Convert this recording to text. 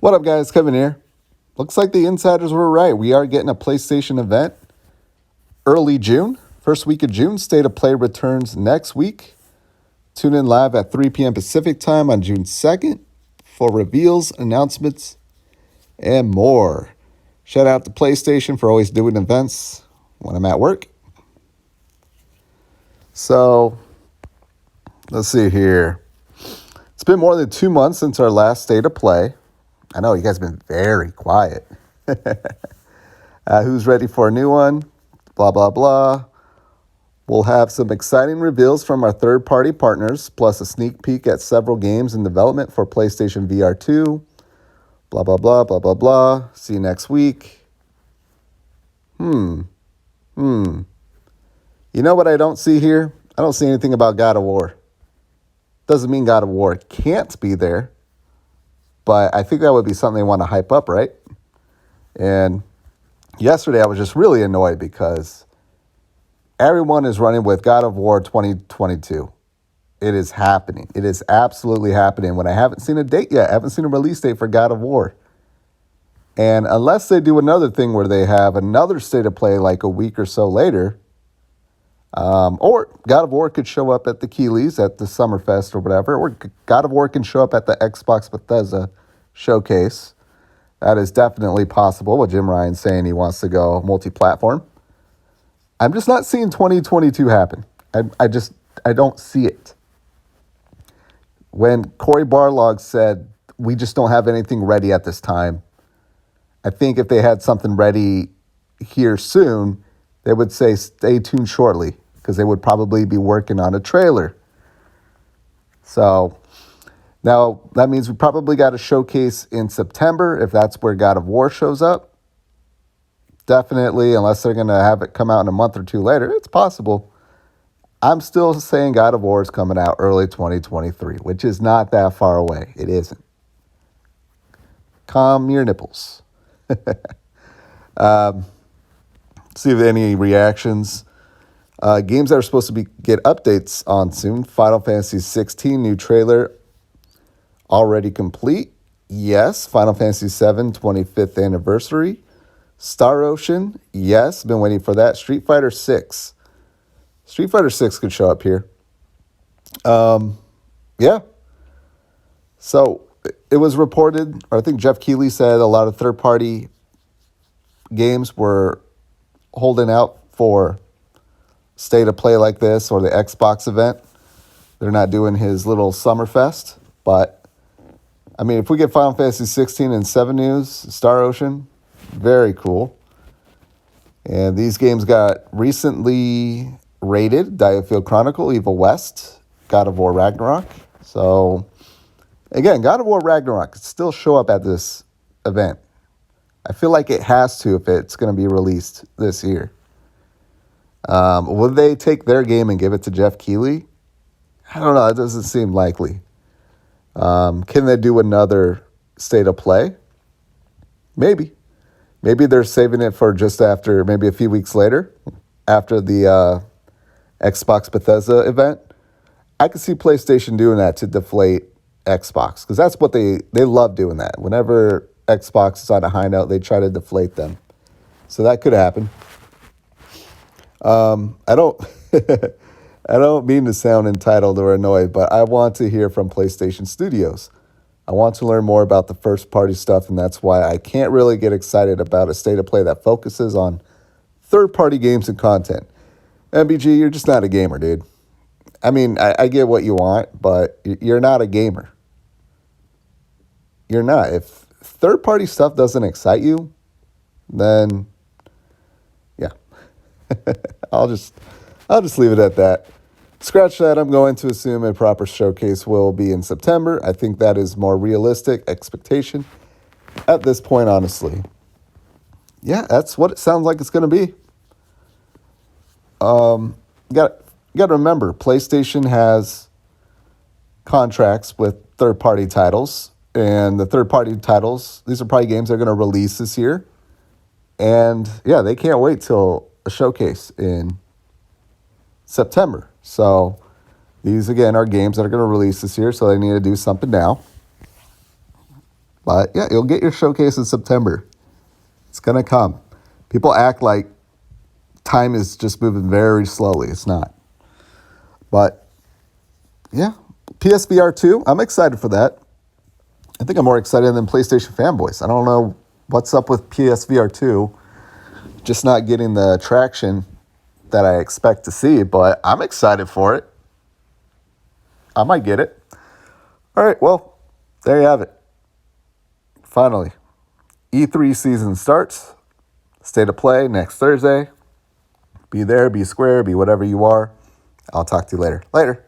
What up, guys? Kevin here. Looks like the insiders were right. We are getting a PlayStation event early June. First week of June. State of Play returns next week. Tune in live at 3 p.m. Pacific time on June 2nd for reveals, announcements, and more. Shout out to PlayStation for always doing events when I'm at work. So, let's see here. It's been more than 2 months since our last State of Play. I know you guys have been very quiet. Who's ready for a new one? Blah, blah, blah. We'll have some exciting reveals from our third-party partners, plus a sneak peek at several games in development for PlayStation VR 2. Blah, blah, blah, blah, blah, blah. See you next week. You know what I don't see here? I don't see anything about God of War. Doesn't mean God of War can't be there, but I think that would be something they want to hype up, right? And yesterday I was just really annoyed because everyone is running with God of War 2022. It is happening. It is absolutely happening when I haven't seen a date yet. I haven't seen a release date for God of War. And unless they do another thing where they have another State of Play like a week or so later, or God of War could show up at the Keeleys at the Summerfest or whatever, or God of War can show up at the Xbox Bethesda showcase. That is definitely possible with Jim Ryan saying he wants to go multi-platform. I'm just not seeing 2022 happen. I don't see it. When Cory Barlog said, we just don't have anything ready at this time, I think if they had something ready here soon, they would say stay tuned shortly because they would probably be working on a trailer. So now that means we probably got a showcase in September if that's where God of War shows up. Definitely, unless they're going to have it come out in a month or two later, it's possible. I'm still saying God of War is coming out early 2023, which is not that far away. It isn't. Calm your nipples. See if any reactions. Games that are supposed to get updates on soon. Final Fantasy 16 new trailer already complete. Yes. Final Fantasy 7 25th anniversary. Star Ocean. Yes. Been waiting for that. Street Fighter 6. Street Fighter 6 could show up here. Yeah. So it was reported, or I think Jeff Keighley said a lot of third-party games were holding out for State of Play like this or the Xbox event. They're not doing his little Summerfest. But, I mean, if we get Final Fantasy 16 and 7 news, Star Ocean, very cool. And these games got recently rated. Diafield Chronicle, Evil West, God of War Ragnarok. So, again, God of War Ragnarok could still show up at this event. I feel like it has to if it's going to be released this year. Will they take their game and give it to Jeff Keighley? I don't know. It doesn't seem likely. Can they do another State of Play? Maybe. Maybe they're saving it for just after, maybe a few weeks later, after the Xbox Bethesda event. I could see PlayStation doing that to deflate Xbox, because that's what they love doing that. Whenever Xbox is on a high note, they try to deflate them. So that could happen. I don't I don't mean to sound entitled or annoyed, but I want to hear from PlayStation Studios. I want to learn more about the first party stuff, and that's why I can't really get excited about a State of Play that focuses on third party games and content. MBG, you're just not a gamer, dude. I mean, I get what you want, but you're not a gamer. You're not. If third party stuff doesn't excite you, then yeah. I'll just leave it at that. Scratch that. I'm going to assume a proper showcase will be in September. I think that is more realistic expectation at this point, honestly. Yeah, that's what it sounds like it's going to be. Got to remember, PlayStation has contracts with third-party titles, and the third-party titles, these are probably games they're going to release this year. And yeah, they can't wait till a showcase in September. So these, again, are games that are going to release this year, so they need to do something now. But yeah, you'll get your showcase in September. It's going to come. People act like time is just moving very slowly. It's not. But yeah, PSVR 2, I'm excited for that. I think I'm more excited than PlayStation fanboys. I don't know what's up with PSVR 2, just not getting the traction that I expect to see, but I'm excited for it. I might get it. All right, well, there you have it. Finally, E3 season starts. State of Play next Thursday. Be there, be square, be whatever you are. I'll talk to you later. Later.